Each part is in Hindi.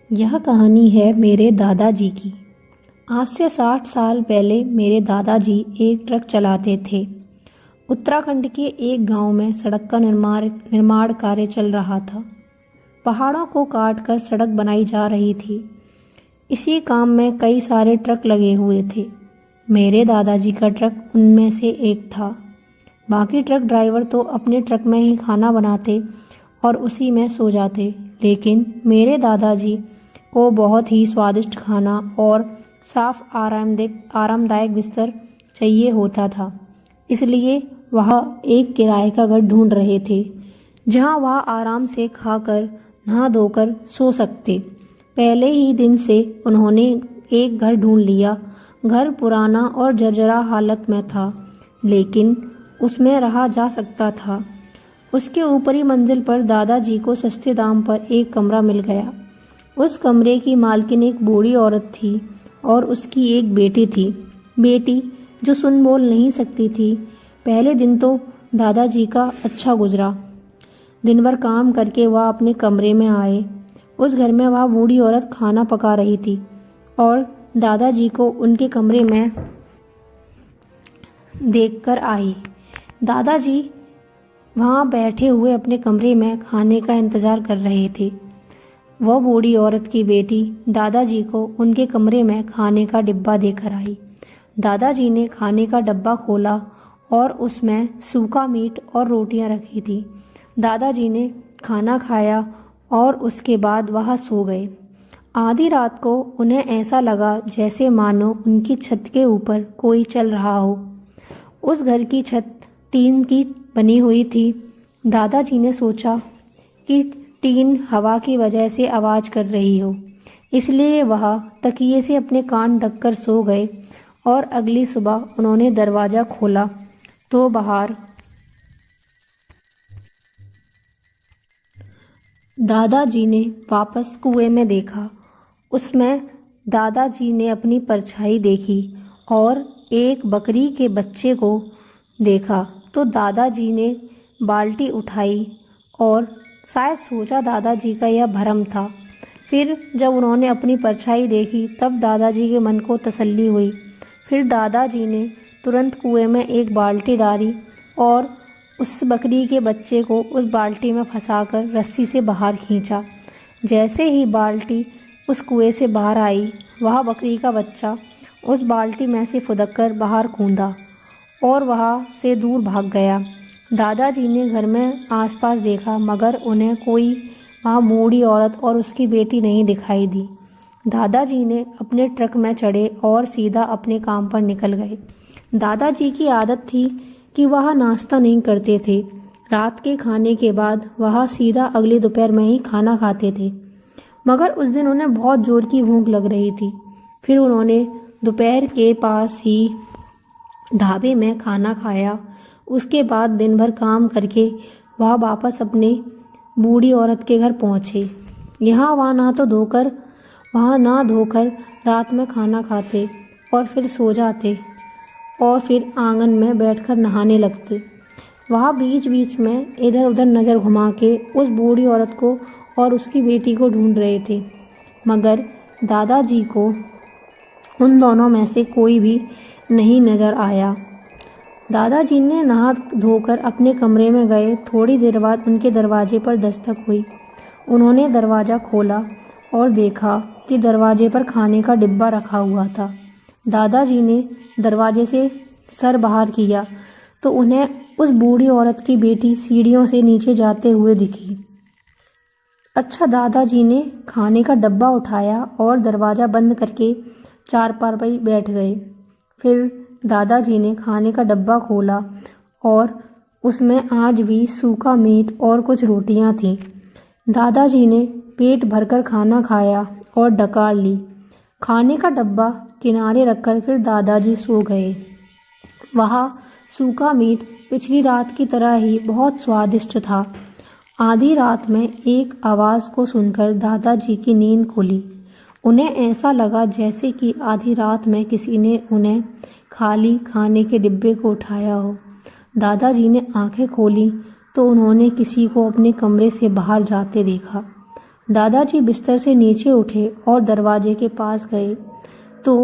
यह कहानी है मेरे दादाजी की। आज से 60 साल पहले मेरे दादाजी एक ट्रक चलाते थे। उत्तराखंड के एक गांव में सड़क का निर्माण कार्य चल रहा था। पहाड़ों को काट कर सड़क बनाई जा रही थी। इसी काम में कई सारे ट्रक लगे हुए थे। मेरे दादाजी का ट्रक उनमें से एक था। बाकी ट्रक ड्राइवर तो अपने ट्रक में ही खाना बनाते और उसी में सो जाते, लेकिन मेरे दादाजी को बहुत ही स्वादिष्ट खाना और साफ आरामदायक बिस्तर चाहिए होता था। इसलिए वह एक किराए का घर ढूंढ रहे थे जहां वह आराम से खाकर नहा धोकर सो सकते। पहले ही दिन से उन्होंने एक घर ढूंढ लिया। घर पुराना और जर्जरा हालत में था, लेकिन उसमें रहा जा सकता था। उसके ऊपरी मंजिल पर दादाजी को सस्ते दाम पर एक कमरा मिल गया। उस कमरे की मालकिन एक बूढ़ी औरत थी और उसकी एक बेटी थी। बेटी जो सुन बोल नहीं सकती थी। पहले दिन तो दादाजी का अच्छा गुजरा। दिन भर काम करके वह अपने कमरे में आए। उस घर में वह बूढ़ी औरत खाना पका रही थी और दादाजी को उनके कमरे में देखकर आई। दादाजी वहाँ बैठे हुए अपने कमरे में खाने का इंतज़ार कर रहे थे। वह बूढ़ी औरत की बेटी दादाजी को उनके कमरे में खाने का डिब्बा देकर आई। दादाजी ने खाने का डब्बा खोला और उसमें सूखा मीट और रोटियां रखी थी। दादाजी ने खाना खाया और उसके बाद वह सो गए। आधी रात को उन्हें ऐसा लगा जैसे मानो उनकी छत के ऊपर कोई चल रहा हो। उस घर की छत टीन की बनी हुई थी। दादाजी ने सोचा कि टीन हवा की वजह से आवाज़ कर रही हो, इसलिए वह तकिए से अपने कान ढककर सो गए। और अगली सुबह उन्होंने दरवाज़ा खोला तो बाहर दादाजी ने वापस कुएं में देखा। उसमें दादाजी ने अपनी परछाई देखी और एक बकरी के बच्चे को देखा तो दादाजी ने बाल्टी उठाई और शायद सोचा दादाजी का यह भ्रम था। फिर जब उन्होंने अपनी परछाई देखी तब दादाजी के मन को तसल्ली हुई। फिर दादाजी ने तुरंत कुएं में एक बाल्टी डाली और उस बकरी के बच्चे को उस बाल्टी में फंसाकर रस्सी से बाहर खींचा। जैसे ही बाल्टी उस कुएं से बाहर आई, वह बकरी का बच्चा उस बाल्टी में से फुदककर बाहर कूदा और वहाँ से दूर भाग गया। दादाजी ने घर में आसपास देखा, मगर उन्हें कोई वहाँ बूढ़ी औरत और उसकी बेटी नहीं दिखाई दी। दादाजी ने अपने ट्रक में चढ़े और सीधा अपने काम पर निकल गए। दादाजी की आदत थी कि वह नाश्ता नहीं करते थे। रात के खाने के बाद वह सीधा अगली दोपहर में ही खाना खाते थे, मगर उस दिन उन्हें बहुत ज़ोर की भूख लग रही थी। फिर उन्होंने दोपहर के पास ही ढाबे में खाना खाया। उसके बाद दिन भर काम करके वह वापस अपने बूढ़ी औरत के घर पहुँचे। वहाँ ना धोकर रात में खाना खाते और फिर सो जाते और फिर आंगन में बैठकर नहाने लगते। वह बीच बीच में इधर उधर नज़र घुमा के उस बूढ़ी औरत को और उसकी बेटी को ढूंढ रहे थे, मगर दादाजी को उन दोनों में से कोई भी नहीं नज़र आया। दादाजी ने नहा धोकर अपने कमरे में गए। थोड़ी देर बाद उनके दरवाजे पर दस्तक हुई। उन्होंने दरवाज़ा खोला और देखा कि दरवाजे पर खाने का डिब्बा रखा हुआ था। दादाजी ने दरवाजे से सर बाहर किया तो उन्हें उस बूढ़ी औरत की बेटी सीढ़ियों से नीचे जाते हुए दिखी। अच्छा, दादाजी ने खाने का डब्बा उठाया और दरवाज़ा बंद करके चारपाई पर बैठ गए। फिर दादाजी ने खाने का डब्बा खोला और उसमें आज भी सूखा मीट और कुछ रोटियां थीं। दादाजी ने पेट भरकर खाना खाया और डकार ली। खाने का डब्बा किनारे रखकर फिर दादाजी सो गए। वह सूखा मीट पिछली रात की तरह ही बहुत स्वादिष्ट था। आधी रात में एक आवाज़ को सुनकर दादाजी की नींद खुली। उन्हें ऐसा लगा जैसे कि आधी रात में किसी ने उन्हें खाली खाने के डिब्बे को उठाया हो। दादाजी ने आंखें खोली तो उन्होंने किसी को अपने कमरे से बाहर जाते देखा। दादाजी बिस्तर से नीचे उठे और दरवाजे के पास गए तो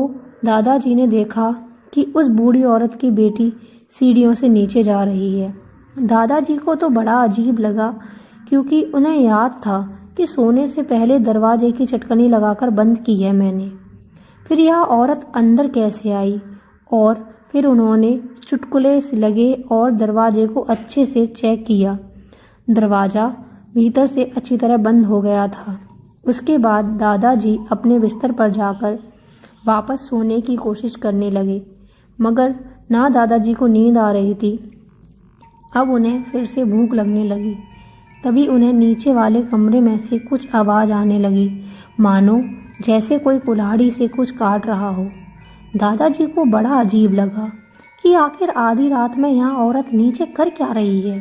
दादाजी ने देखा कि उस बूढ़ी औरत की बेटी सीढ़ियों से नीचे जा रही है। दादाजी को तो बड़ा अजीब लगा, क्योंकि उन्हें याद था कि सोने से पहले दरवाजे की चटकनी लगाकर बंद की है मैंने। फिर यह औरत अंदर कैसे आई? और फिर उन्होंने चुटकुले से लगे और दरवाजे को अच्छे से चेक किया। दरवाज़ा भीतर से अच्छी तरह बंद हो गया था। उसके बाद दादाजी अपने बिस्तर पर जाकर वापस सोने की कोशिश करने लगे, मगर ना दादाजी को नींद आ रही थी। अब उन्हें फिर से भूख लगने लगी। तभी उन्हें नीचे वाले कमरे में से कुछ आवाज़ आने लगी, मानो जैसे कोई कुल्हाड़ी से कुछ काट रहा हो। दादाजी को बड़ा अजीब लगा कि आखिर आधी रात में यहाँ औरत नीचे कर क्या रही है।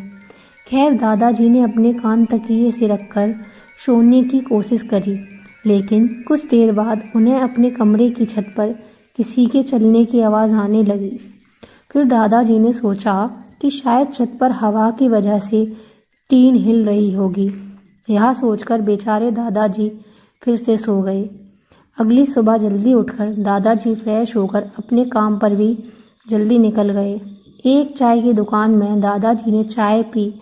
खैर, दादाजी ने अपने कान तकिए से रखकर सोने की कोशिश करी, लेकिन कुछ देर बाद उन्हें अपने कमरे की छत पर किसी के चलने की आवाज़ आने लगी। फिर दादाजी ने सोचा कि शायद छत पर हवा की वजह से टीन हिल रही होगी। यह सोचकर बेचारे दादाजी फिर से सो गए। अगली सुबह जल्दी उठकर दादाजी फ्रेश होकर अपने काम पर भी जल्दी निकल गए। एक चाय की दुकान में दादाजी ने चाय पी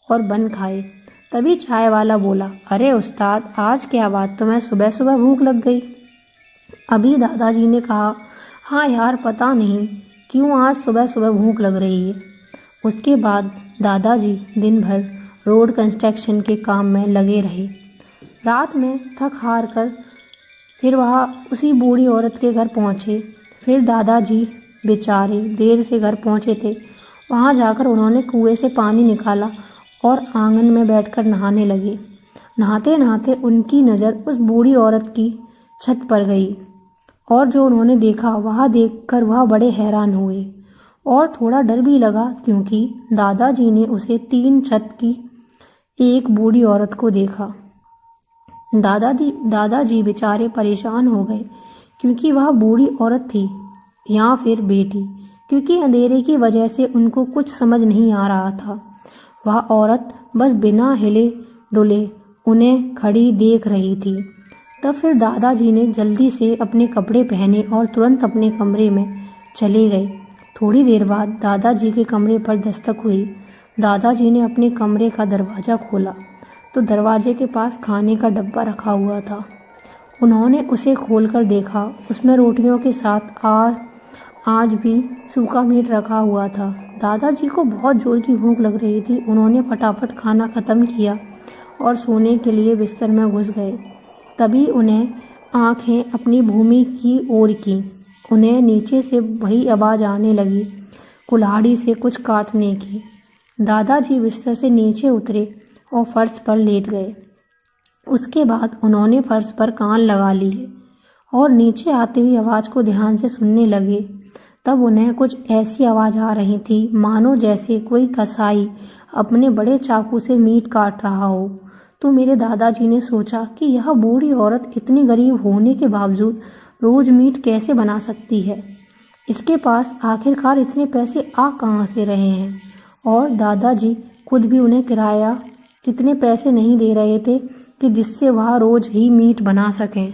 और बन खाए। तभी चाय वाला बोला, अरे उस्ताद, आज क्या बात, तुम्हें सुबह सुबह भूख लग गई? अभी दादाजी ने कहा, हाँ यार, पता नहीं क्यों आज सुबह सुबह भूख लग रही है। उसके बाद दादाजी दिन भर रोड कंस्ट्रक्शन के काम में लगे रहे। रात में थक हार कर फिर वह उसी बूढ़ी औरत के घर पहुँचे। फिर दादाजी बेचारे देर से घर पहुँचे थे। वहाँ जाकर उन्होंने कुएं से पानी निकाला और आंगन में बैठकर नहाने लगे। नहाते नहाते उनकी नज़र उस बूढ़ी औरत की छत पर गई और जो उन्होंने देखा वह देखकर वह बड़े हैरान हुए और थोड़ा डर भी लगा, क्योंकि दादाजी ने उसे 3 छत की एक बूढ़ी औरत को देखा। दादाजी बेचारे परेशान हो गए, क्योंकि वह बूढ़ी औरत थी या फिर बेटी, क्योंकि अंधेरे की वजह से उनको कुछ समझ नहीं आ रहा था। वह औरत बस बिना हिले डुले उन्हें खड़ी देख रही थी। तब फिर दादाजी ने जल्दी से अपने कपड़े पहने और तुरंत अपने कमरे में चले गए। थोड़ी देर बाद दादाजी के कमरे पर दस्तक हुई। दादाजी ने अपने कमरे का दरवाज़ा खोला तो दरवाजे के पास खाने का डब्बा रखा हुआ था। उन्होंने उसे खोलकर देखा। उसमें रोटियों के साथ आज भी सूखा मीट रखा हुआ था। दादाजी को बहुत जोर की भूख लग रही थी। उन्होंने फटाफट खाना ख़त्म किया और सोने के लिए बिस्तर में घुस गए। तभी उन्हें आंखें अपनी भूमि की ओर की। उन्हें नीचे से वही आवाज़ आने लगी, कुल्हाड़ी से कुछ काटने की। दादाजी बिस्तर से नीचे उतरे और फर्श पर लेट गए। उसके बाद उन्होंने फर्श पर कान लगा लिए और नीचे आती हुई आवाज़ को ध्यान से सुनने लगे। तब उन्हें कुछ ऐसी आवाज़ आ रही थी मानो जैसे कोई कसाई अपने बड़े चाकू से मीट काट रहा हो। तो मेरे दादाजी ने सोचा कि यह बूढ़ी औरत इतनी गरीब होने के बावजूद रोज़ मीट कैसे बना सकती है। इसके पास आखिरकार इतने पैसे आ कहाँ से रहे हैं। और दादाजी खुद भी उन्हें किराया कितने पैसे नहीं दे रहे थे कि जिससे वह रोज़ ही मीट बना सकें।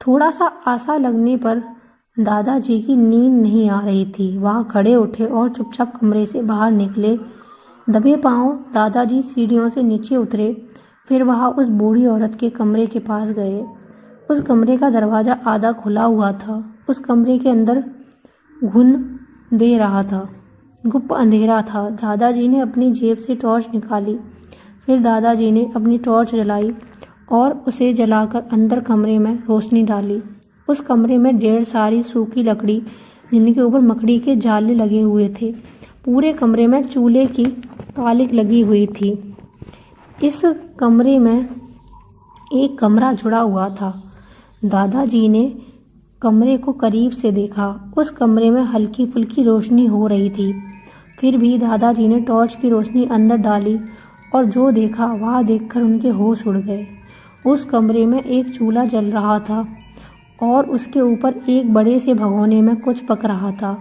थोड़ा सा आशा लगने पर दादाजी की नींद नहीं आ रही थी। वह खड़े उठे और चुपचाप कमरे से बाहर निकले। दबे पांव दादाजी सीढ़ियों से नीचे उतरे। फिर वह उस बूढ़ी औरत के कमरे के पास गए। उस कमरे का दरवाज़ा आधा खुला हुआ था। उस कमरे के अंदर घुन दे रहा था, गुप्त अंधेरा था। दादाजी ने अपनी जेब से टॉर्च निकाली। फिर दादाजी ने अपनी टॉर्च जलाई और उसे जलाकर अंदर कमरे में रोशनी डाली। उस कमरे में ढेर सारी सूखी लकड़ी, जिनके ऊपर मकड़ी के जाले लगे हुए थे। पूरे कमरे में चूल्हे की कालिक लगी हुई थी। इस कमरे में एक कमरा जुड़ा हुआ था। दादाजी ने कमरे को करीब से देखा। उस कमरे में हल्की फुल्की रोशनी हो रही थी। फिर भी दादाजी ने टॉर्च की रोशनी अंदर डाली और जो देखा वह देखकर उनके होश उड़ गए। उस कमरे में एक चूल्हा जल रहा था और उसके ऊपर एक बड़े से भगोने में कुछ पक रहा था।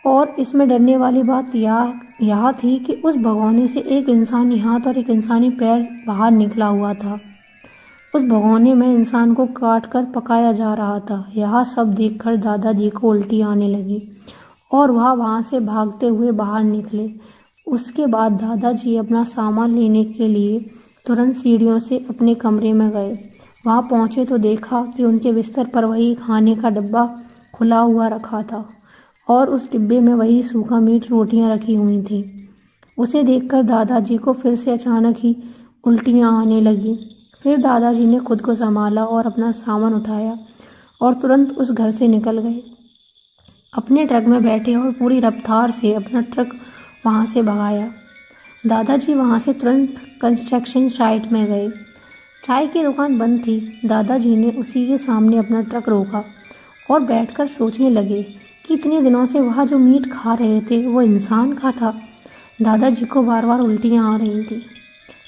और इसमें डरने वाली बात यह थी कि उस भगोने से एक इंसानी हाथ और एक इंसानी पैर बाहर निकला हुआ था। उस भगोने में इंसान को काट कर पकाया जा रहा था। यह सब देखकर दादाजी को उल्टी आने लगी और वह वहाँ से भागते हुए बाहर निकले। उसके बाद दादाजी अपना सामान लेने के लिए तुरंत सीढ़ियों से अपने कमरे में गए। वहाँ पहुँचे तो देखा कि उनके बिस्तर पर वही खाने का डिब्बा खुला हुआ रखा था और उस डिब्बे में वही सूखा मीट रोटियां रखी हुई थीं। उसे देखकर दादाजी को फिर से अचानक ही उल्टियां आने लगी। फिर दादाजी ने खुद को संभाला और अपना सामान उठाया और तुरंत उस घर से निकल गए। अपने ट्रक में बैठे और पूरी रफ्तार से अपना ट्रक वहाँ से भगाया। दादाजी वहाँ से तुरंत कंस्ट्रक्शन साइट में गए। चाय की दुकान बंद थी। दादाजी ने उसी के सामने अपना ट्रक रोका और बैठकर सोचने लगे कि इतने दिनों से वह जो मीट खा रहे थे वो इंसान का था। दादाजी को बार बार उल्टियाँ आ रही थी।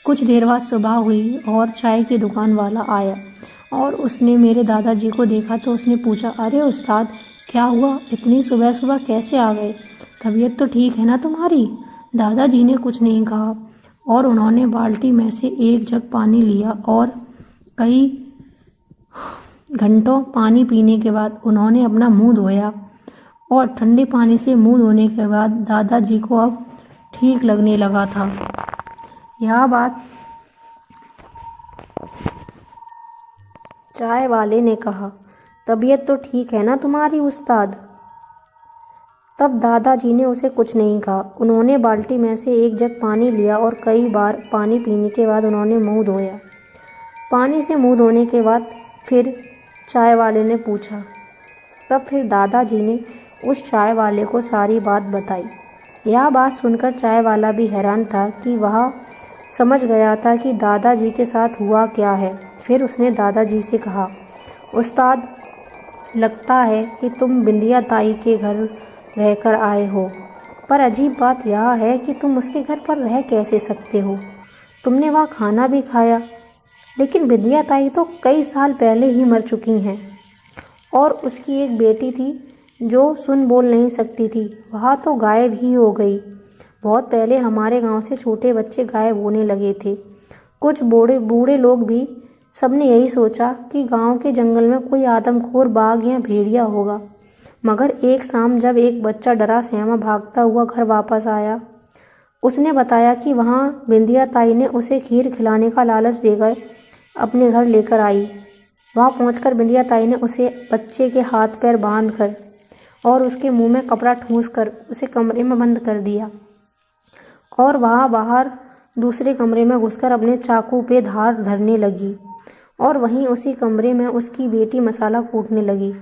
कुछ देर बाद सुबह हुई और चाय की दुकान वाला आया और उसने मेरे दादाजी को देखा तो उसने पूछा, अरे उस्ताद, क्या हुआ? इतनी सुबह सुबह कैसे आ गए? तबीयत तो ठीक है ना तुम्हारी? दादाजी ने कुछ नहीं कहा और उन्होंने बाल्टी में से एक जग पानी लिया और कई घंटों पानी पीने के बाद उन्होंने अपना मुंह धोया और ठंडे पानी से मुंह धोने के बाद दादाजी को अब ठीक लगने लगा था। यह बात चाय वाले ने कहा, तबीयत तो ठीक है ना तुम्हारी उस्ताद? तब दादाजी ने उसे कुछ नहीं कहा। उन्होंने बाल्टी में से एक जग पानी लिया और कई बार पानी पीने के बाद उन्होंने मुंह धोया। पानी से मुंह धोने के बाद फिर चाय वाले ने पूछा। तब फिर दादाजी ने उस चाय वाले को सारी बात बताई। यह बात सुनकर चाय वाला भी हैरान था कि वह समझ गया था कि दादाजी के साथ हुआ क्या है। फिर उसने दादाजी से कहा, उस्ताद, लगता है कि तुम बिंदिया ताई के घर रहकर आए हो, पर अजीब बात यह है कि तुम उसके घर पर रह कैसे सकते हो? तुमने वहाँ खाना भी खाया, लेकिन बिंदिया ताई तो कई साल पहले ही मर चुकी हैं और उसकी एक बेटी थी जो सुन बोल नहीं सकती थी, वह तो गायब ही हो गई। बहुत पहले हमारे गांव से छोटे बच्चे गायब होने लगे थे। कुछ बूढ़े लोग भी। सबने यही सोचा कि गांव के जंगल में कोई आदमखोर बाघ या भेड़िया होगा। मगर एक शाम जब एक बच्चा डरा सहमा भागता हुआ घर वापस आया, उसने बताया कि वहाँ बिंदिया ताई ने उसे खीर खिलाने का लालच देकर अपने घर लेकर आई। वहाँ पहुंचकर बिंदिया ताई ने उसे बच्चे के हाथ पैर बांधकर और उसके मुंह में कपड़ा ठूंसकर उसे कमरे में बंद कर दिया और वहाँ बाहर दूसरे कमरे में घुसकर अपने चाकू पे धार धरने लगी और वहीं उसी कमरे में उसकी बेटी मसाला कूटने लगी।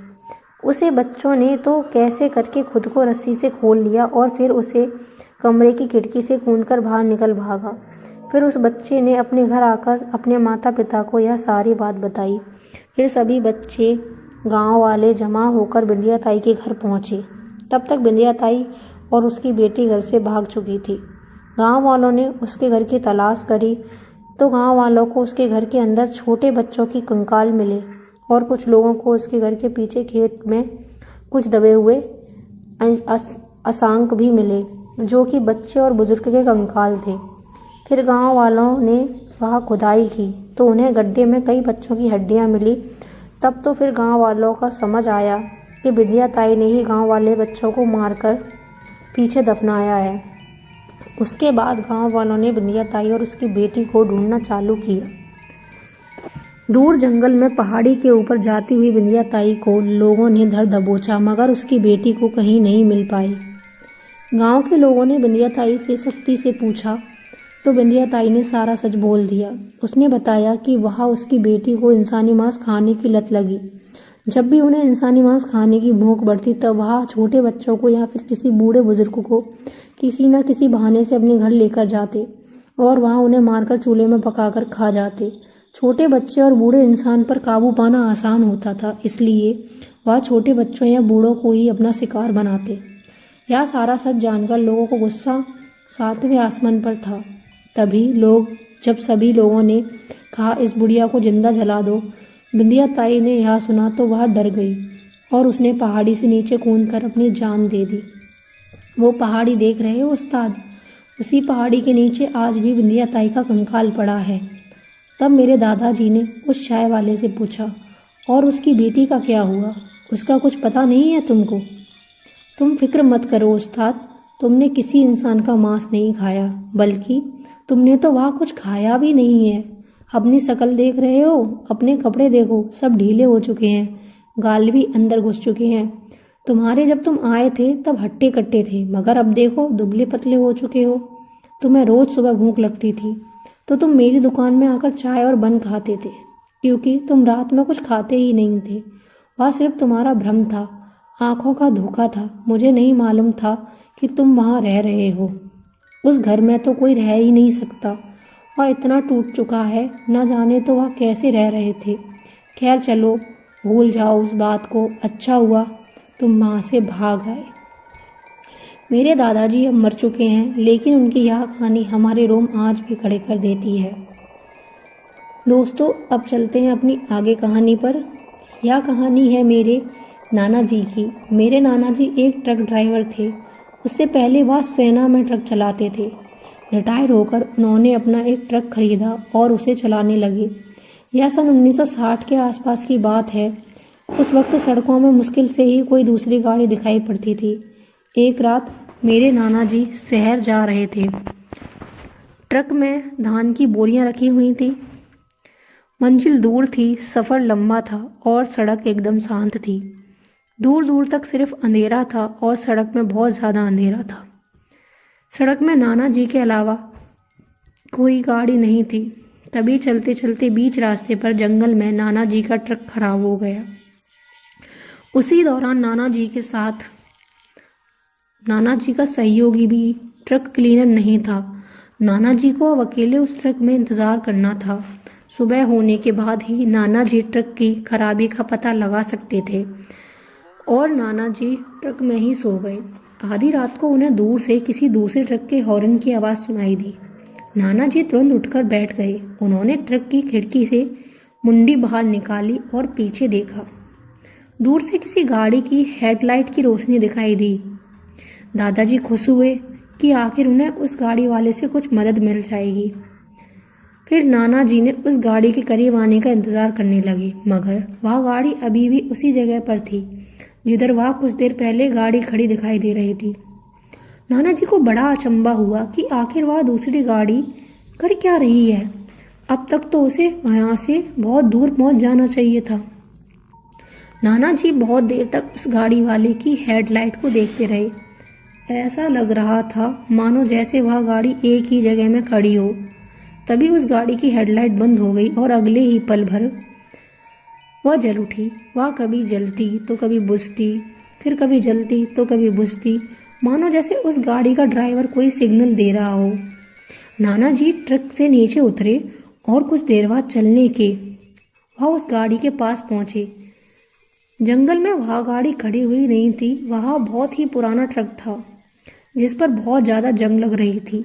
उसे बच्चों ने तो कैसे करके खुद को रस्सी से खोल लिया और फिर उसे कमरे की खिड़की से कूदकर बाहर निकल भागा। फिर उस बच्चे ने अपने घर आकर अपने माता पिता को यह सारी बात बताई। फिर सभी बच्चे गांव वाले जमा होकर बिंदिया ताई के घर पहुंचे। तब तक बिंदिया ताई और उसकी बेटी घर से भाग चुकी थी। गांव वालों ने उसके घर की तलाश करी तो गांव वालों को उसके घर के अंदर छोटे बच्चों की कंकाल मिले और कुछ लोगों को उसके घर के पीछे खेत में कुछ दबे हुए अशांक भी मिले जो कि बच्चे और बुजुर्ग के कंकाल थे। फिर गांव वालों ने वहाँ खुदाई की तो उन्हें गड्ढे में कई बच्चों की हड्डियाँ मिली। तब तो फिर गांव वालों का समझ आया कि बिंदिया ताई ने ही गांव वाले बच्चों को मारकर पीछे दफनाया है। उसके बाद गांव वालों ने बिंदिया ताई और उसकी बेटी को ढूंढना चालू किया। दूर जंगल में पहाड़ी के ऊपर जाती हुई बिंदिया ताई को लोगों ने धर दबोचा, मगर उसकी बेटी को कहीं नहीं मिल पाई। गांव के लोगों ने बिंदिया ताई से सख्ती से पूछा तो बिंदिया ताई ने सारा सच बोल दिया। उसने बताया कि वह उसकी बेटी को इंसानी मांस खाने की लत लगी। जब भी उन्हें इंसानी मांस खाने की भूख बढ़ती तब वह छोटे बच्चों को या फिर किसी बूढ़े बुजुर्ग को किसी न किसी बहाने से अपने घर लेकर जाते और वहाँ उन्हें मारकर चूल्हे में पकाकर खा जाते। छोटे बच्चे और बूढ़े इंसान पर काबू पाना आसान होता था, इसलिए वह छोटे बच्चों या बूढ़ों को ही अपना शिकार बनाते। यह सारा सच जानकर लोगों को गुस्सा 7वें आसमान पर था। तभी जब सभी लोगों ने कहा इस बुढ़िया को जिंदा जला दो, बिंदिया ताई ने यह सुना तो वह डर गई और उसने पहाड़ी से नीचे कूदकर अपनी जान दे दी। वो पहाड़ी देख रहे हो उस्ताद? उसी पहाड़ी के नीचे आज भी बिंदिया ताई का कंकाल पड़ा है। तब मेरे दादाजी ने उस चाय वाले से पूछा, और उसकी बेटी का क्या हुआ? उसका कुछ पता नहीं है तुमको? तुम फिक्र मत करो उस्ताद, तुमने किसी इंसान का मांस नहीं खाया, बल्कि तुमने तो वहाँ कुछ खाया भी नहीं है। अपनी शक्ल देख रहे हो, अपने कपड़े देखो, सब ढीले हो चुके हैं, गाल भी अंदर घुस चुके हैं। तुम्हारे जब तुम आए थे तब हट्टे कट्टे थे, मगर अब देखो दुबले पतले हो चुके हो। तुम्हें रोज़ सुबह भूख लगती थी तो तुम मेरी दुकान में आकर चाय और बन खाते थे, क्योंकि तुम रात में कुछ खाते ही नहीं थे। वह सिर्फ तुम्हारा भ्रम था, आंखों का धोखा था। मुझे नहीं मालूम था कि तुम वहाँ रह रहे हो। उस घर में तो कोई रह ही नहीं सकता, वह इतना टूट चुका है, न जाने तो वह कैसे रह रहे थे। खैर चलो, भूल जाओ उस बात को। अच्छा हुआ तुम वहाँ से भाग आए। मेरे दादाजी अब मर चुके हैं, लेकिन उनकी यह कहानी हमारे रोम आज भी खड़े कर देती है। दोस्तों, अब चलते हैं अपनी आगे कहानी पर। यह कहानी है मेरे नाना जी की। मेरे नाना जी एक ट्रक ड्राइवर थे। उससे पहले वह सेना में ट्रक चलाते थे। रिटायर होकर उन्होंने अपना एक ट्रक खरीदा और उसे चलाने लगे। यह सन 1960 के आसपास की बात है। उस वक्त सड़कों में मुश्किल से ही कोई दूसरी गाड़ी दिखाई पड़ती थी। एक रात मेरे नाना जी शहर जा रहे थे। ट्रक में धान की बोरियां रखी हुई थी। मंजिल दूर थी, सफ़र लंबा था और सड़क एकदम शांत थी। दूर दूर तक सिर्फ अंधेरा था और सड़क में बहुत ज़्यादा अंधेरा था। सड़क में नाना जी के अलावा कोई गाड़ी नहीं थी। तभी चलते चलते बीच रास्ते पर जंगल में नाना जी का ट्रक खराब हो गया। उसी दौरान नाना जी के साथ नाना जी का सहयोगी भी ट्रक क्लीनर नहीं था। नाना जी को अब अकेले उस ट्रक में इंतज़ार करना था। सुबह होने के बाद ही नाना जी ट्रक की खराबी का पता लगा सकते थे और नाना जी ट्रक में ही सो गए। आधी रात को उन्हें दूर से किसी दूसरे ट्रक के हॉर्न की आवाज़ सुनाई दी। नाना जी तुरंत उठकर बैठ गए। उन्होंने ट्रक की खिड़की से मुंडी बाहर निकाली और पीछे देखा। दूर से किसी गाड़ी की हेडलाइट की रोशनी दिखाई दी। दादाजी खुश हुए कि आखिर उन्हें उस गाड़ी वाले से कुछ मदद मिल जाएगी। फिर नाना जी ने उस गाड़ी के करीब आने का इंतज़ार करने लगे, मगर वह गाड़ी अभी भी उसी जगह पर थी जिधर वह कुछ देर पहले गाड़ी खड़ी दिखाई दे रही थी। नाना जी को बड़ा अचंभा हुआ कि आखिर वह दूसरी गाड़ी कर क्या रही है। अब तक तो उसे वहाँ से बहुत दूर पहुँच जाना चाहिए था। नाना जी बहुत देर तक उस गाड़ी वाले की हेडलाइट को देखते रहे। ऐसा लग रहा था मानो जैसे वह गाड़ी एक ही जगह में खड़ी हो। तभी उस गाड़ी की हेडलाइट बंद हो गई और अगले ही पल भर वह जल उठी। वह कभी जलती तो कभी बुझती, फिर कभी जलती तो कभी बुझती, मानो जैसे उस गाड़ी का ड्राइवर कोई सिग्नल दे रहा हो। नाना जी ट्रक से नीचे उतरे और कुछ देर बाद चलने के वह उस गाड़ी के पास पहुंचे। जंगल में वह गाड़ी खड़ी हुई नहीं थी। वह बहुत ही पुराना ट्रक था जिस पर बहुत ज़्यादा जंग लग रही थी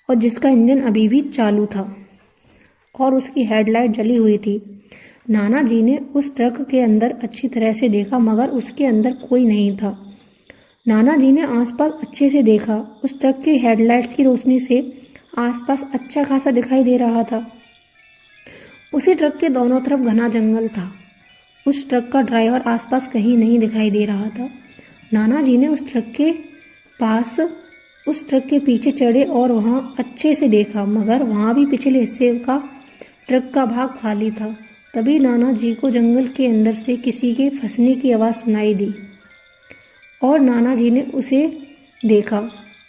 और जिसका इंजन अभी भी चालू था और उसकी हेडलाइट जली हुई थी। नाना जी ने उस ट्रक के अंदर अच्छी तरह से देखा, मगर उसके अंदर कोई नहीं था। नाना जी ने आसपास अच्छे से देखा। उस ट्रक की हेडलाइट्स की रोशनी से आसपास अच्छा खासा दिखाई दे रहा था। उसी ट्रक के दोनों तरफ घना जंगल था। उस ट्रक का ड्राइवर आसपास कहीं नहीं दिखाई दे रहा था। नाना जी ने उस ट्रक के पीछे चढ़े और वहाँ अच्छे से देखा, मगर वहाँ भी पिछले हिस्से का ट्रक का भाग खाली था। तभी नाना जी को जंगल के अंदर से किसी के फंसने की आवाज़ सुनाई दी और नाना जी ने उसे देखा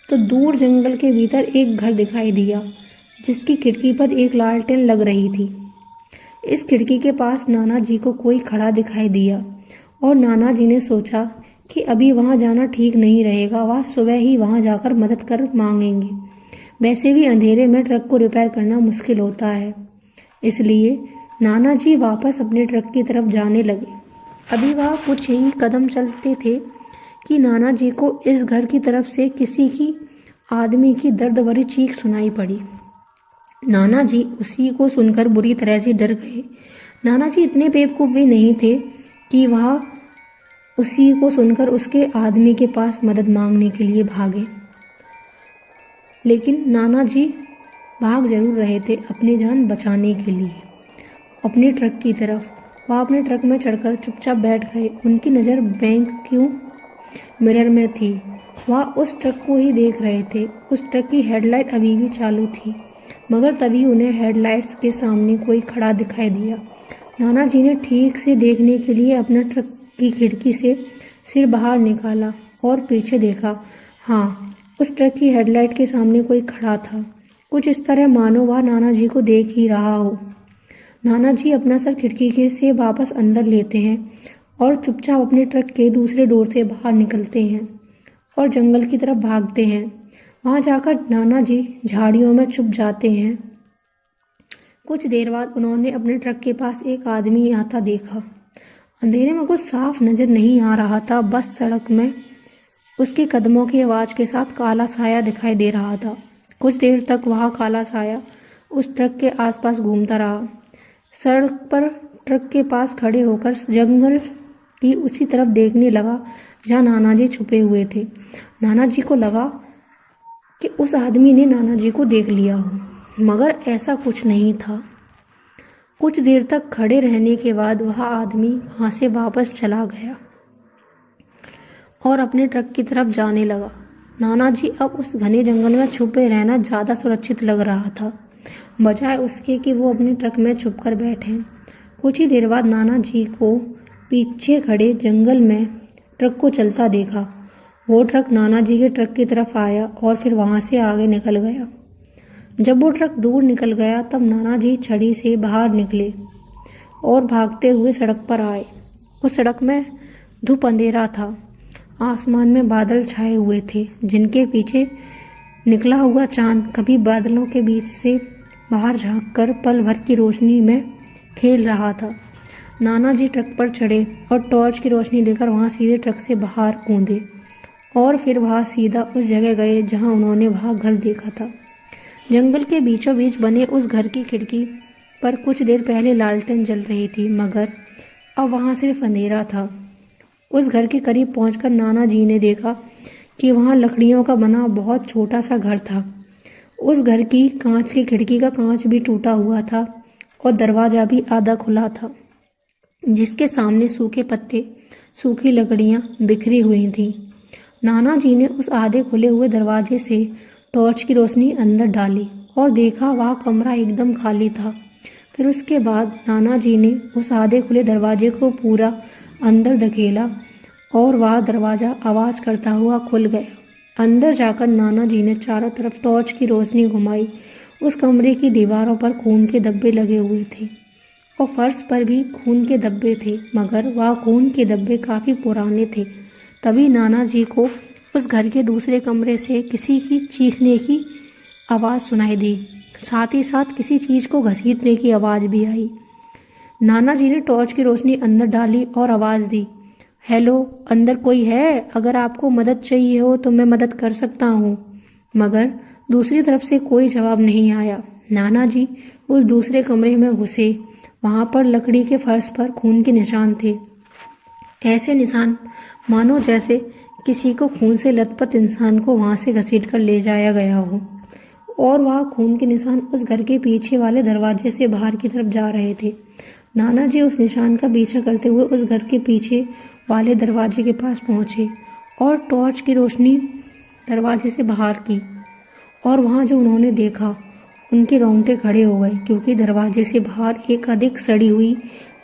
तो दूर जंगल के भीतर एक घर दिखाई दिया जिसकी खिड़की पर एक लालटेन लग रही थी। इस खिड़की के पास नाना जी को कोई खड़ा दिखाई दिया और नाना जी ने सोचा कि अभी वहाँ जाना ठीक नहीं रहेगा। वह सुबह ही वहाँ जाकर मदद कर मांगेंगे। वैसे भी अंधेरे में ट्रक को रिपेयर करना मुश्किल होता है। इसलिए नाना जी वापस अपने ट्रक की तरफ जाने लगे। अभी वह कुछ ही कदम चलते थे कि नाना जी को इस घर की तरफ से किसी की आदमी की दर्द भरी चीख सुनाई पड़ी। नाना जी उसी को सुनकर बुरी तरह से डर गए। नाना जी इतने बेवकूफ़ भी नहीं थे कि वह उसी को सुनकर उसके आदमी के पास मदद मांगने के लिए भागे। लेकिन नाना जी भाग जरूर रहे थे अपनी जान बचाने के लिए अपने ट्रक की तरफ। वह अपने ट्रक में चढ़कर चुपचाप बैठ गए। उनकी नज़र बैंक क्यों मिरर में थी। वह उस ट्रक को ही देख रहे थे। उस ट्रक की हेडलाइट अभी भी चालू थी, मगर तभी उन्हें हेडलाइट्स के सामने कोई खड़ा दिखाई दिया। नाना जी ने ठीक से देखने के लिए अपने ट्रक की खिड़की से सिर बाहर निकाला और पीछे देखा। हाँ, उस ट्रक की हेडलाइट के सामने कोई खड़ा था, कुछ इस तरह मानो वह नाना जी को देख ही रहा हो। नाना जी अपना सर खिड़की के से वापस अंदर लेते हैं और चुपचाप अपने ट्रक के दूसरे डोर से बाहर निकलते हैं और जंगल की तरफ भागते हैं। वहां जाकर नाना जी झाड़ियों में छुप जाते हैं। कुछ देर बाद उन्होंने अपने ट्रक के पास एक आदमी आता देखा। अंधेरे में कुछ साफ नजर नहीं आ रहा था, बस सड़क में उसके कदमों की आवाज़ के साथ काला साया दिखाई दे रहा था। कुछ देर तक वह काला साया उस ट्रक के आसपास घूमता रहा। सड़क पर ट्रक के पास खड़े होकर जंगल की उसी तरफ देखने लगा जहाँ नाना जी छुपे हुए थे। नाना जी को लगा कि उस आदमी ने नाना जी को देख लिया हो, मगर ऐसा कुछ नहीं था। कुछ देर तक खड़े रहने के बाद वह आदमी वहाँ से वापस चला गया और अपने ट्रक की तरफ जाने लगा। नाना जी अब उस घने जंगल में छुपे रहना ज़्यादा सुरक्षित लग रहा था, बजाय उसके कि वो अपने ट्रक में छुपकर बैठे। कुछ ही देर बाद नाना जी को पीछे खड़े जंगल में ट्रक को चलता देखा। वो ट्रक नाना जी के ट्रक की तरफ आया और फिर वहाँ से आगे निकल गया। जब वो ट्रक दूर निकल गया तब नाना जी छड़ी से बाहर निकले और भागते हुए सड़क पर आए। उस सड़क में धूप अंधेरा था, आसमान में बादल छाए हुए थे जिनके पीछे निकला हुआ चांद कभी बादलों के बीच से बाहर झांककर पल भर की रोशनी में खेल रहा था। नाना जी ट्रक पर चढ़े और टॉर्च की रोशनी लेकर वहाँ सीधे ट्रक से बाहर कूदे और फिर वहाँ सीधा उस जगह गए जहाँ उन्होंने वहाँ घर देखा था। जंगल के बीचों बीच बने उस घर की खिड़की पर कुछ देर पहले लालटेन जल रही थी, मगर अब वहाँ सिर्फ अंधेरा था। उस घर के करीब पहुंचकर नाना जी ने देखा कि वहाँ लकड़ियों का बना बहुत छोटा सा घर था। उस घर की कांच की खिड़की का कांच भी टूटा हुआ था और दरवाज़ा भी आधा खुला था, जिसके सामने सूखे पत्ते, सूखी लकड़ियाँ बिखरी हुई थीं। नाना जी ने उस आधे खुले हुए दरवाजे से टॉर्च की रोशनी अंदर डाली और देखा वह कमरा एकदम खाली था। फिर उसके बाद नाना जी ने उस आधे खुले दरवाजे को पूरा अंदर धकेला और वह दरवाज़ा आवाज़ करता हुआ खुल गया। अंदर जाकर नाना जी ने चारों तरफ टॉर्च की रोशनी घुमाई। उस कमरे की दीवारों पर खून के धब्बे लगे हुए थे और फर्श पर भी खून के धब्बे थे, मगर वह खून के धब्बे काफ़ी पुराने थे। तभी नाना जी को उस घर के दूसरे कमरे से किसी की चीखने की आवाज़ सुनाई दी। साथ ही साथ किसी चीज़ को घसीटने की आवाज़ भी आई। नाना जी ने टॉर्च की रोशनी अंदर डाली और आवाज़ दी, हेलो, अंदर कोई है? अगर आपको मदद चाहिए हो तो मैं मदद कर सकता हूँ। मगर दूसरी तरफ से कोई जवाब नहीं आया। नाना जी उस दूसरे कमरे में घुसे। वहाँ पर लकड़ी के फर्श पर खून के निशान थे, ऐसे निशान मानो जैसे किसी को खून से लथपथ इंसान को वहाँ से घसीट कर ले जाया गया हो। और वह खून के निशान उस घर के पीछे वाले दरवाजे से बाहर की तरफ जा रहे थे। नाना जी उस निशान का पीछा करते हुए उस घर के पीछे वाले दरवाजे के पास पहुँचे और टॉर्च की रोशनी दरवाजे से बाहर की, और वहाँ जो उन्होंने देखा उनके रोंगटे खड़े हो गए, क्योंकि दरवाजे से बाहर एक अधिक सड़ी हुई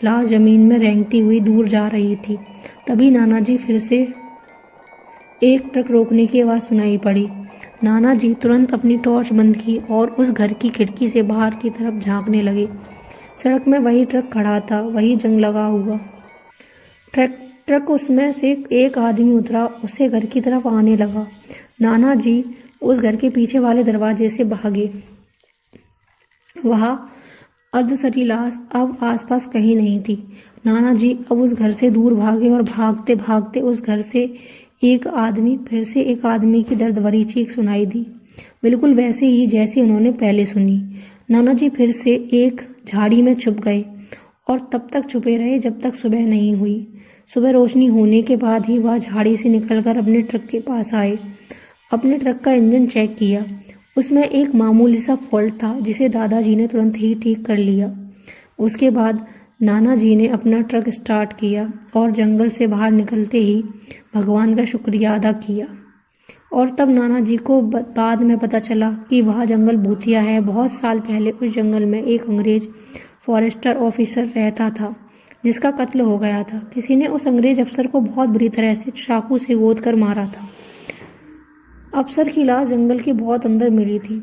लाश जमीन में रेंगती हुई दूर जा रही थी। तभी नाना जी फिर से एक ट्रक रोकने की आवाज़ सुनाई पड़ी। नाना जी तुरंत अपनी टॉर्च बंद की और उस घर की खिड़की से बाहर की तरफ झांकने लगे। सड़क में वही ट्रक खड़ा था, वही जंग लगा हुआ ट्रक उसमें से एक आदमी उतरा, उसे घर की तरफ आने लगा। नाना जी उस घर के पीछे वाले दरवाजे से भागे। वहाँ अर्धसरी लाश अब आसपास कहीं नहीं थी। नाना जी अब उस घर से दूर भागे और भागते भागते उस घर से फिर से एक आदमी की दर्द भरी चीख सुनाई दी, बिल्कुल वैसे ही जैसे उन्होंने पहले सुनी। नाना जी फिर से एक झाड़ी में छुप गए और तब तक छुपे रहे जब तक सुबह नहीं हुई। सुबह रोशनी होने के बाद ही वह झाड़ी से निकलकर अपने ट्रक के पास आए। अपने ट्रक का इंजन चेक किया। उसमें एक मामूली सा फॉल्ट था जिसे दादाजी ने तुरंत ही ठीक कर लिया। उसके बाद नाना जी ने अपना ट्रक स्टार्ट किया और जंगल से बाहर निकलते ही भगवान का शुक्रिया अदा किया। और तब नाना जी को बाद में पता चला कि वह जंगल भूतिया है। बहुत साल पहले उस जंगल में एक अंग्रेज फॉरेस्टर ऑफिसर रहता था जिसका कत्ल हो गया था। किसी ने उस अंग्रेज अफसर को बहुत बुरी तरह से चाकू से गोद कर मारा था। अफसर की लाश जंगल के बहुत अंदर मिली थी।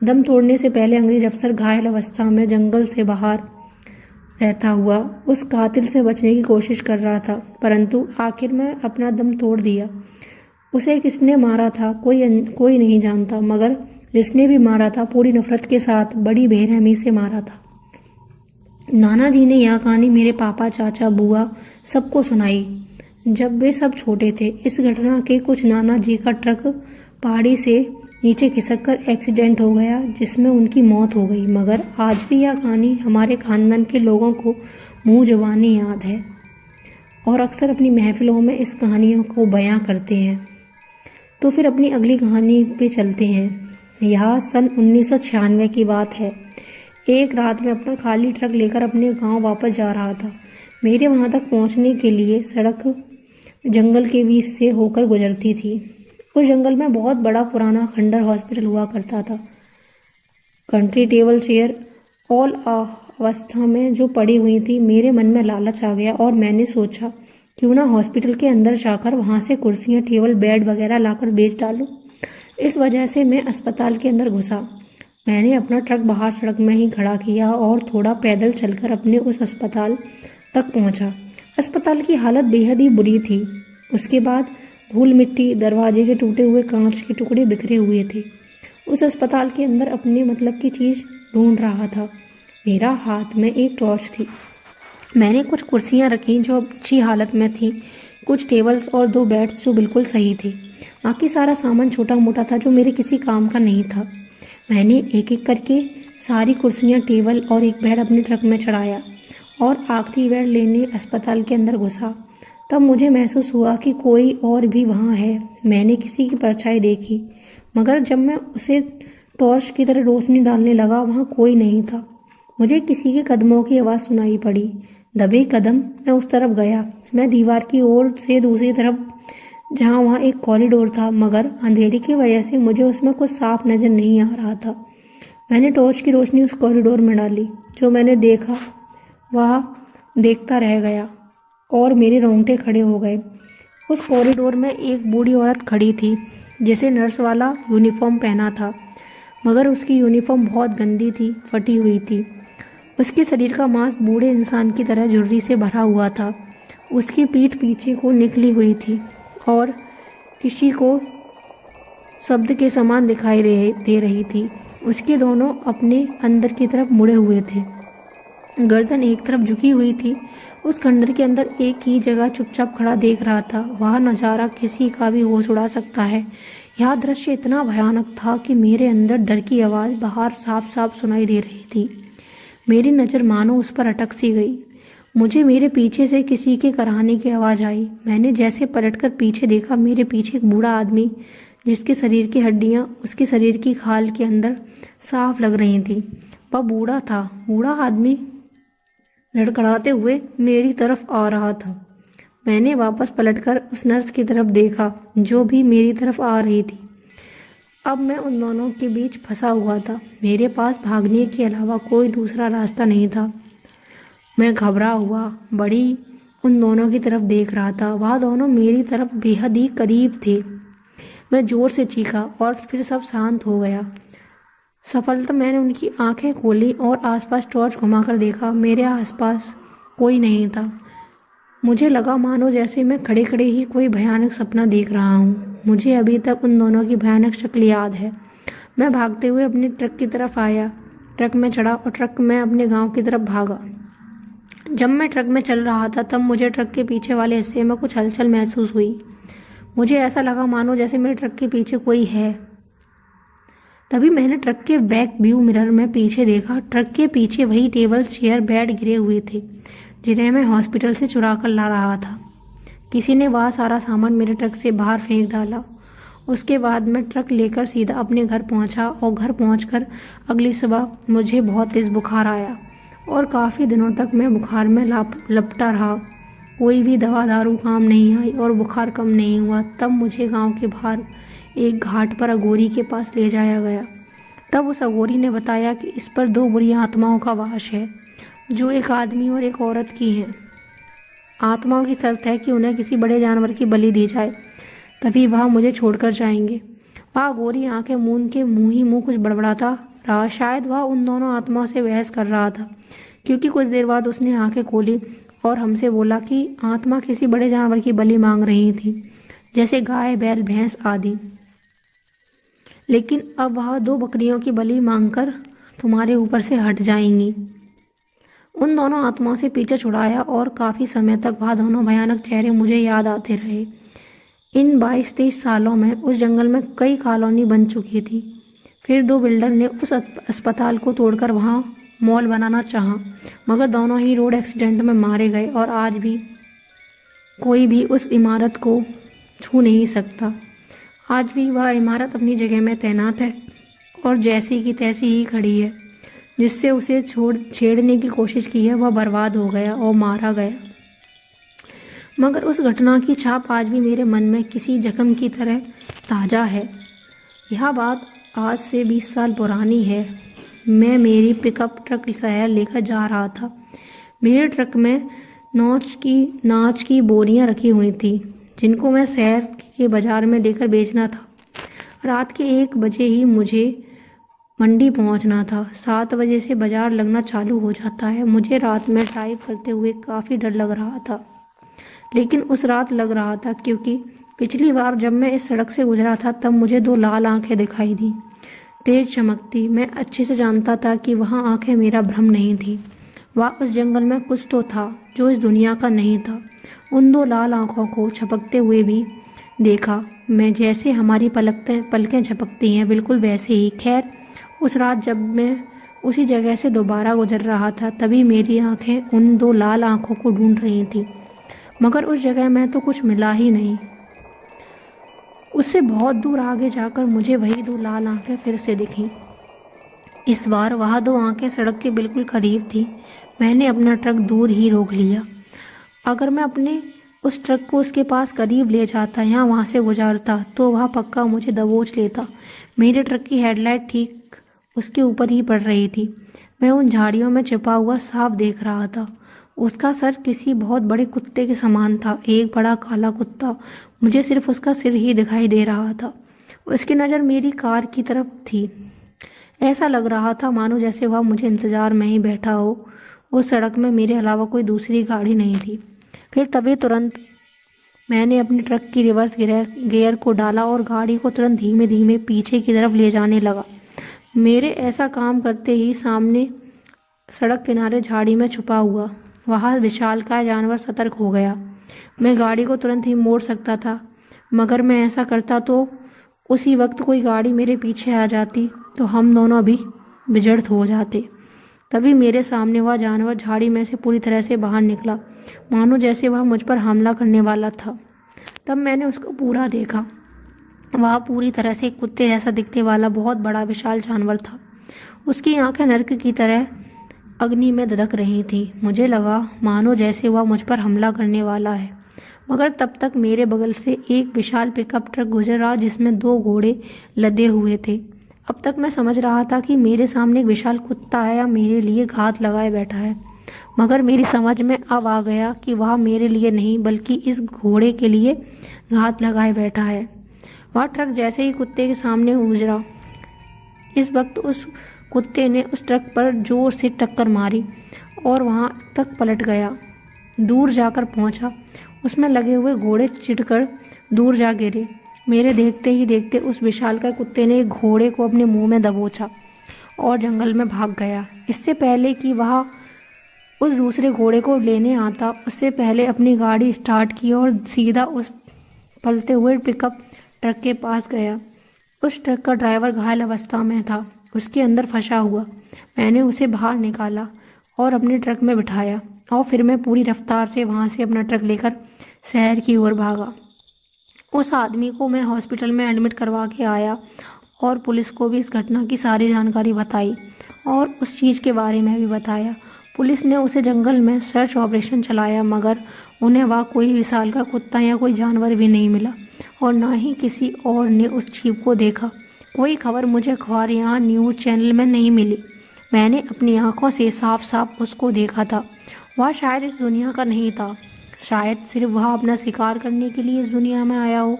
दम तोड़ने से पहले अंग्रेज अफसर घायल अवस्था में जंगल से बाहर रहता हुआ उस कातिल से बचने की कोशिश कर रहा था, परंतु आखिर में अपना दम तोड़ दिया। उसे किसने मारा था कोई नहीं जानता, मगर जिसने भी मारा था पूरी नफरत के साथ बड़ी बेरहमी से मारा था। नाना जी ने यह कहानी मेरे पापा, चाचा, बुआ सबको सुनाई जब वे सब छोटे थे। इस घटना के कुछ नाना जी का ट्रक पहाड़ी से नीचे खिसककर एक्सीडेंट हो गया जिसमें उनकी मौत हो गई, मगर आज भी यह कहानी हमारे खानदान के लोगों को मुंह जुबानी याद है और अक्सर अपनी महफिलों में इस कहानियों को बयां करते हैं। तो फिर अपनी अगली कहानी पे चलते हैं। यह सन 1996 की बात है। एक रात में अपना खाली ट्रक लेकर अपने गांव वापस जा रहा था। मेरे वहां तक पहुंचने के लिए सड़क जंगल के बीच से होकर गुजरती थी। उस जंगल में बहुत बड़ा पुराना खंडर हॉस्पिटल हुआ करता था। कंट्री टेबल चेयर ऑल अवस्था में जो पड़ी हुई थी। मेरे मन में लालच आ गया और मैंने सोचा क्यों ना हॉस्पिटल के अंदर जाकर वहां से कुर्सियां, टेबल, बेड वगैरह लाकर बेच डालूं। इस वजह से मैं अस्पताल के अंदर घुसा। मैंने अपना ट्रक बाहर सड़क में ही खड़ा किया और थोड़ा पैदल चलकर अपने उस अस्पताल तक पहुंचा। अस्पताल की हालत बेहद ही बुरी थी। उसके बाद धूल मिट्टी, दरवाजे के टूटे हुए कांच के टुकड़े बिखरे हुए थे। उस अस्पताल के अंदर अपने मतलब की चीज़ ढूंढ रहा था। मेरा हाथ में एक टॉर्च थी। मैंने कुछ कुर्सियां रखी जो अच्छी हालत में थी, कुछ टेबल्स और 2 बेड्स जो बिल्कुल सही थे। बाकी सारा सामान छोटा मोटा था जो मेरे किसी काम का नहीं था। मैंने एक एक करके सारी कुर्सियां, टेबल और एक बेड अपने ट्रक में चढ़ाया और आखिरी बेड लेने अस्पताल के अंदर घुसा। तब मुझे महसूस हुआ कि कोई और भी वहाँ है। मैंने किसी की परछाई देखी, मगर जब मैं उसे टॉर्च की तरह रोशनी डालने लगा वहाँ कोई नहीं था। मुझे किसी के कदमों की आवाज़ सुनाई पड़ी। दबे कदम मैं उस तरफ गया। मैं दीवार की ओर से दूसरी तरफ जहाँ वहाँ एक कॉरिडोर था, मगर अंधेरे की वजह से मुझे उसमें कुछ साफ नज़र नहीं आ रहा था। मैंने टॉर्च की रोशनी उस कॉरिडोर में डाली। जो मैंने देखा वह देखता रह गया और मेरे रोंगटे खड़े हो गए। उस कॉरिडोर में एक बूढ़ी औरत खड़ी थी जिसे नर्स वाला यूनिफॉर्म पहना था, मगर उसकी यूनिफॉर्म बहुत गंदी थी, फटी हुई थी। उसके शरीर का मांस बूढ़े इंसान की तरह झुर्री से भरा हुआ था। उसकी पीठ पीछे को निकली हुई थी और किसी को शब्द के समान दिखाई दे रही थी। उसके दोनों अपने अंदर की तरफ मुड़े हुए थे, गर्दन एक तरफ झुकी हुई थी। उस खंडर के अंदर एक ही जगह चुपचाप खड़ा देख रहा था। वह नज़ारा किसी का भी होश उड़ा सकता है। यह दृश्य इतना भयानक था कि मेरे अंदर डर की आवाज़ बाहर साफ साफ सुनाई दे रही थी। मेरी नज़र मानो उस पर अटक सी गई। मुझे मेरे पीछे से किसी के कराहने की आवाज़ आई। मैंने जैसे पलटकर पीछे देखा, मेरे पीछे एक बूढ़ा आदमी जिसके शरीर की हड्डियाँ उसके शरीर की खाल के अंदर साफ लग रही थी। वह बूढ़ा था। बूढ़ा आदमी लड़खड़ाते हुए मेरी तरफ आ रहा था। मैंने वापस पलटकर उस नर्स की तरफ देखा जो भी मेरी तरफ आ रही थी। अब मैं उन दोनों के बीच फंसा हुआ था। मेरे पास भागने के अलावा कोई दूसरा रास्ता नहीं था। मैं घबरा हुआ बड़ी उन दोनों की तरफ देख रहा था। वह दोनों मेरी तरफ बेहद ही करीब थे। मैं जोर से चीखा और फिर सब शांत हो गया। सफलता मैंने उनकी आंखें खोली और आसपास टॉर्च घुमाकर देखा। मेरे आसपास कोई नहीं था। मुझे लगा मानो जैसे मैं खड़े खड़े ही कोई भयानक सपना देख रहा हूँ। मुझे अभी तक उन दोनों की भयानक शक्ल याद है। मैं भागते हुए अपने ट्रक की तरफ आया, ट्रक में चढ़ा और ट्रक में अपने गांव की तरफ भागा। जब मैं ट्रक में चल रहा था तब मुझे ट्रक के पीछे वाले हिस्से में कुछ हलचल महसूस हुई। मुझे ऐसा लगा मानो जैसे मेरे ट्रक के पीछे कोई है। तभी मैंने ट्रक के बैक व्यू मिरर में पीछे देखा। ट्रक के पीछे वही टेबल, चेयर, बेड गिरे हुए थे जिन्हें मैं हॉस्पिटल से चुरा कर ला रहा था। किसी ने वह सारा सामान मेरे ट्रक से बाहर फेंक डाला। उसके बाद मैं ट्रक लेकर सीधा अपने घर पहुंचा और घर पहुंचकर अगली सुबह मुझे बहुत तेज़ बुखार आया और काफ़ी दिनों तक मैं बुखार में लपटा रहा। कोई भी दवा दारू काम नहीं आई और बुखार कम नहीं हुआ। तब मुझे गांव के बाहर एक घाट पर अघोरी के पास ले जाया गया। तब उस अघोरी ने बताया कि इस पर 2 बुरी आत्माओं का वास है, जो एक आदमी और एक औरत की हैं। आत्माओं की शर्त है कि उन्हें किसी बड़े जानवर की बलि दी जाए, तभी वह मुझे छोड़कर जाएंगे। वह अघोरी आंखें मूंद के मुंह ही मुंह कुछ बड़बड़ाता रहा। शायद वह उन दोनों आत्माओं से बहस कर रहा था, क्योंकि कुछ देर बाद उसने आंखें खोली और हमसे बोला कि आत्मा किसी बड़े जानवर की बलि मांग रही थी, जैसे गाय, बैल, भैंस आदि। लेकिन अब वह 2 बकरियों की बलि मांगकर तुम्हारे ऊपर से हट जाएंगी। उन दोनों आत्माओं से पीछे छुड़ाया और काफ़ी समय तक वह दोनों भयानक चेहरे मुझे याद आते रहे। इन 22-23 सालों में उस जंगल में कई कॉलोनी बन चुकी थी। फिर 2 बिल्डर ने उस अस्पताल को तोड़कर वहाँ मॉल बनाना चाहा, मगर दोनों ही रोड एक्सीडेंट में मारे गए और आज भी कोई भी उस इमारत को छू नहीं सकता। आज भी वह इमारत अपनी जगह में तैनात है और जैसी की तैसी ही खड़ी है। जिससे उसे छेड़ने की कोशिश की है वह बर्बाद हो गया और मारा गया। मगर उस घटना की छाप आज भी मेरे मन में किसी जख्म की तरह ताज़ा है। यह बात आज से 20 साल पुरानी है। मैं मेरी पिकअप ट्रक शहर लेकर जा रहा था। मेरे ट्रक में नाच की बोरियां रखी हुई थी, जिनको मैं शहर के बाज़ार में लेकर बेचना था। रात के 1 बजे ही मुझे मंडी पहुंचना था। 7 बजे से बाज़ार लगना चालू हो जाता है। मुझे रात में ड्राइव करते हुए काफ़ी डर लग रहा था, लेकिन उस रात लग रहा था क्योंकि पिछली बार जब मैं इस सड़क से गुजरा था तब मुझे 2 लाल आंखें दिखाई दी, तेज चमकती। मैं अच्छे से जानता था कि वह आंखें मेरा भ्रम नहीं थी। वह उस जंगल में कुछ तो था जो इस दुनिया का नहीं था। उन 2 लाल आंखों को झपकते हुए भी देखा मैं, जैसे हमारी पलकें झपकती हैं, बिल्कुल वैसे ही। खैर, उस रात जब मैं उसी जगह से दोबारा गुजर रहा था तभी मेरी आंखें उन 2 लाल आंखों को ढूंढ रही थी, मगर उस जगह में तो कुछ मिला ही नहीं। उससे बहुत दूर आगे जाकर मुझे वही 2 लाल आंखें फिर से दिखीं। इस बार वह 2 आंखें सड़क के बिल्कुल करीब थी। मैंने अपना ट्रक दूर ही रोक लिया। अगर मैं अपने उस ट्रक को उसके पास करीब ले जाता या वहाँ से गुजारता तो वह पक्का मुझे दबोच लेता। मेरे ट्रक की हेडलाइट ठीक उसके ऊपर ही पड़ रही थी। मैं उन झाड़ियों में छिपा हुआ साफ देख रहा था। उसका सर किसी बहुत बड़े कुत्ते के समान था, एक बड़ा काला कुत्ता। मुझे सिर्फ उसका सिर ही दिखाई दे रहा था। उसकी नज़र मेरी कार की तरफ थी। ऐसा लग रहा था मानो जैसे वह मुझे इंतज़ार में ही बैठा हो। उस सड़क में मेरे अलावा कोई दूसरी गाड़ी नहीं थी। फिर तभी तुरंत मैंने अपने ट्रक की रिवर्स गियर को डाला और गाड़ी को तुरंत धीमे धीमे पीछे की तरफ ले जाने लगा। मेरे ऐसा काम करते ही सामने सड़क किनारे झाड़ी में छुपा हुआ वह विशालकाय जानवर सतर्क हो गया। मैं गाड़ी को तुरंत ही मोड़ सकता था, मगर मैं ऐसा करता तो उसी वक्त कोई गाड़ी मेरे पीछे आ जाती तो हम दोनों भी विजड़त हो जाते। तभी मेरे सामने वह जानवर झाड़ी में से पूरी तरह से बाहर निकला, मानो जैसे वह मुझ पर हमला करने वाला था। तब मैंने उसको पूरा देखा। वह पूरी तरह से कुत्ते जैसा दिखने वाला बहुत बड़ा विशाल जानवर था। उसकी आंखें नर्क की तरह अग्नि में धधक रही थी। मुझे लगा मानो जैसे वह मुझ पर हमला करने वाला है, मगर तब तक मेरे बगल से एक विशाल पिकअप ट्रक गुजरा जिसमें 2 घोड़े लदे हुए थे। अब तक मैं समझ रहा था कि मेरे सामने एक विशाल कुत्ता है या मेरे लिए घात लगाए बैठा है, मगर मेरी समझ में अब आ गया कि वह मेरे लिए नहीं बल्कि इस घोड़े के लिए घात लगाए बैठा है। वह ट्रक जैसे ही कुत्ते के सामने गुजरा, इस वक्त उस कुत्ते ने उस ट्रक पर जोर से टक्कर मारी और वहां तक पलट गया। दूर जाकर पहुंचा। उसमें लगे हुए घोड़े चिढ़कर दूर जा गिरे। मेरे देखते ही देखते उस विशालकाय कुत्ते ने एक घोड़े को अपने मुंह में दबोचा और जंगल में भाग गया। इससे पहले कि वह उस दूसरे घोड़े को लेने आता, उससे पहले अपनी गाड़ी स्टार्ट की और सीधा उस पलते हुए पिकअप ट्रक के पास गया। उस ट्रक का ड्राइवर घायल अवस्था में था, उसके अंदर फंसा हुआ। मैंने उसे बाहर निकाला और अपने ट्रक में बिठाया और फिर मैं पूरी रफ्तार से वहाँ से अपना ट्रक लेकर शहर की ओर भागा। उस आदमी को मैं हॉस्पिटल में एडमिट करवा के आया और पुलिस को भी इस घटना की सारी जानकारी बताई और उस चीज़ के बारे में भी बताया। पुलिस ने उसे जंगल में सर्च ऑपरेशन चलाया, मगर उन्हें वहाँ कोई विशाल का कुत्ता या कोई जानवर भी नहीं मिला और ना ही किसी और ने उस जीप को देखा। कोई खबर मुझे अखबार या न्यूज़ चैनल में नहीं मिली। मैंने अपनी आंखों से साफ साफ उसको देखा था। वह शायद इस दुनिया का नहीं था। शायद सिर्फ वह अपना शिकार करने के लिए इस दुनिया में आया हो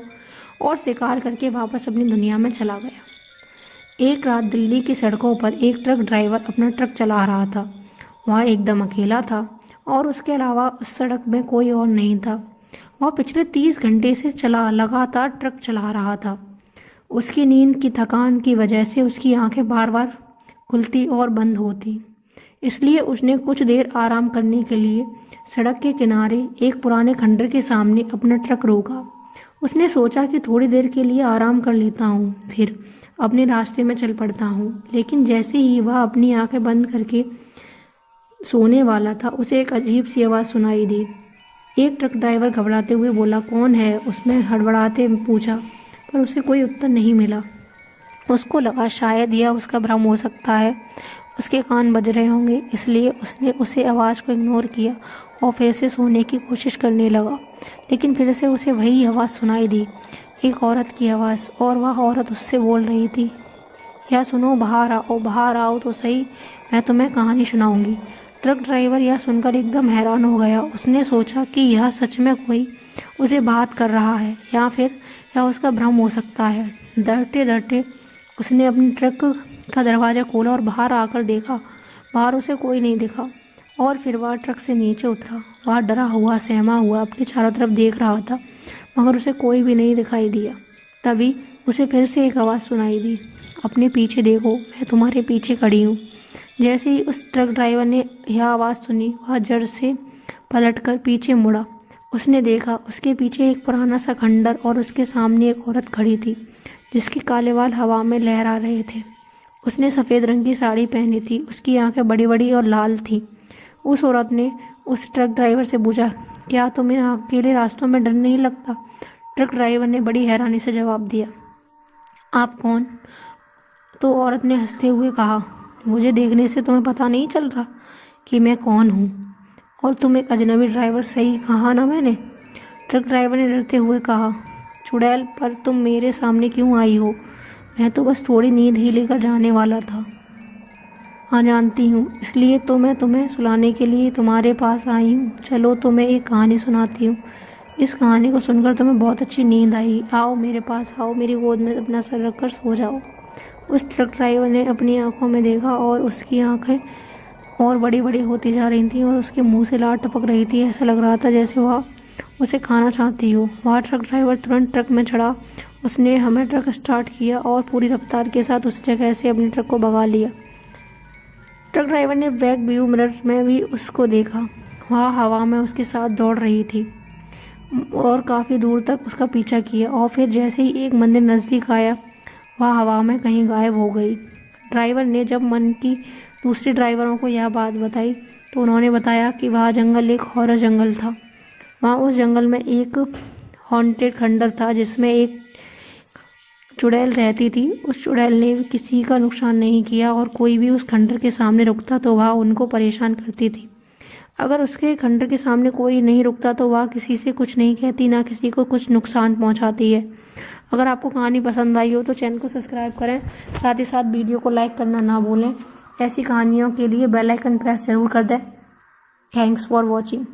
और शिकार करके वापस अपनी दुनिया में चला गया। एक रात दिल्ली की सड़कों पर एक ट्रक ड्राइवर अपना ट्रक चला रहा था। वह एकदम अकेला था और उसके अलावा उस सड़क में कोई और नहीं था। वह पिछले 30 घंटे से लगातार ट्रक चला रहा था। उसकी नींद की थकान की वजह से उसकी आंखें बार बार खुलती और बंद होती, इसलिए उसने कुछ देर आराम करने के लिए सड़क के किनारे एक पुराने खंडर के सामने अपना ट्रक रोका। उसने सोचा कि थोड़ी देर के लिए आराम कर लेता हूँ, फिर अपने रास्ते में चल पड़ता हूँ। लेकिन जैसे ही वह अपनी आंखें बंद करके सोने वाला था, उसे एक अजीब सी आवाज़ सुनाई दी। एक ट्रक ड्राइवर घबराते हुए बोला, कौन है? उसने हड़बड़ाते पूछा, पर उसे कोई उत्तर नहीं मिला। उसको लगा शायद यह उसका भ्रम हो सकता है, उसके कान बज रहे होंगे, इसलिए उसने उसे आवाज़ को इग्नोर किया और फिर से सोने की कोशिश करने लगा। लेकिन फिर से उसे वही आवाज़ सुनाई दी, एक औरत की आवाज़, और वह औरत उससे बोल रही थी, या सुनो, बाहर आओ तो सही, मैं तुम्हें कहानी सुनाऊंगी। ट्रक ड्राइवर यह सुनकर एकदम हैरान हो गया। उसने सोचा कि यह सच में कोई उसे बात कर रहा है या फिर यह उसका भ्रम हो सकता है। डरते डरते उसने अपने ट्रक का दरवाज़ा खोला और बाहर आकर देखा। बाहर उसे कोई नहीं दिखा और फिर वह ट्रक से नीचे उतरा। वह डरा हुआ सहमा हुआ अपने चारों तरफ देख रहा था, मगर उसे कोई भी नहीं दिखाई दिया। तभी उसे फिर से एक आवाज़ सुनाई दी, अपने पीछे देखो, मैं तुम्हारे पीछे खड़ी हूँ। जैसे ही उस ट्रक ड्राइवर ने यह आवाज़ सुनी, वह जड़ से पलटकर पीछे मुड़ा। उसने देखा उसके पीछे एक पुराना सा खंडर और उसके सामने एक औरत खड़ी थी जिसके काले बाल हवा में लहरा रहे थे। उसने सफ़ेद रंग की साड़ी पहनी थी, उसकी आंखें बड़ी बड़ी और लाल थीं। उस औरत ने उस ट्रक ड्राइवर से पूछा, क्या तुम्हें अकेले रास्तों में डर नहीं लगता? ट्रक ड्राइवर ने बड़ी हैरानी से जवाब दिया, आप कौन? तो औरत ने हंसते हुए कहा, मुझे देखने से तुम्हें पता नहीं चल रहा कि मैं कौन हूँ? और तुम एक अजनबी ड्राइवर, सही कहा ना मैंने? ट्रक ड्राइवर ने डरते हुए कहा, चुड़ैल, पर तुम मेरे सामने क्यों आई हो? मैं तो बस थोड़ी नींद ही लेकर जाने वाला था। हाँ जानती हूँ, इसलिए तो मैं तुम्हें सुलाने के लिए तुम्हारे पास आई हूँ। चलो तुम्हें एक कहानी सुनाती हूँ। इस कहानी को सुनकर तुम्हें बहुत अच्छी नींद आई। आओ मेरे पास आओ, मेरी गोद में अपना सर रखकर सो जाओ। उस ट्रक ड्राइवर ने अपनी आंखों में देखा और उसकी आंखें और बड़ी बड़ी होती जा रही थीं और उसके मुंह से लार टपक रही थी। ऐसा लग रहा था जैसे वह उसे खाना चाहती हो। वह ट्रक ड्राइवर तुरंत ट्रक में चढ़ा। उसने हमें ट्रक स्टार्ट किया और पूरी रफ्तार के साथ उस जगह से अपने ट्रक को भगा लिया। ट्रक ड्राइवर ने बैक व्यू मिरर में भी उसको देखा। वह हवा में उसके साथ दौड़ रही थी और काफ़ी दूर तक उसका पीछा किया और फिर जैसे ही एक मंदिर नज़दीक आया, वह हवा में कहीं गायब हो गई। ड्राइवर ने जब मन की दूसरे ड्राइवरों को यह बात बताई तो उन्होंने बताया कि वह जंगल एक हॉरर जंगल था। वहाँ उस जंगल में एक हॉन्टेड खंडर था जिसमें एक चुड़ैल रहती थी। उस चुड़ैल ने किसी का नुकसान नहीं किया और कोई भी उस खंडर के सामने रुकता तो वह उनको परेशान करती थी। अगर उसके खंडर के सामने कोई नहीं रुकता तो वह किसी से कुछ नहीं कहती, ना किसी को कुछ नुकसान पहुंचाती है। अगर आपको कहानी पसंद आई हो तो चैनल को सब्सक्राइब करें, साथ ही साथ वीडियो को लाइक करना ना भूलें। ऐसी कहानियों के लिए बेल आइकन प्रेस ज़रूर कर दें। Thanks for watching.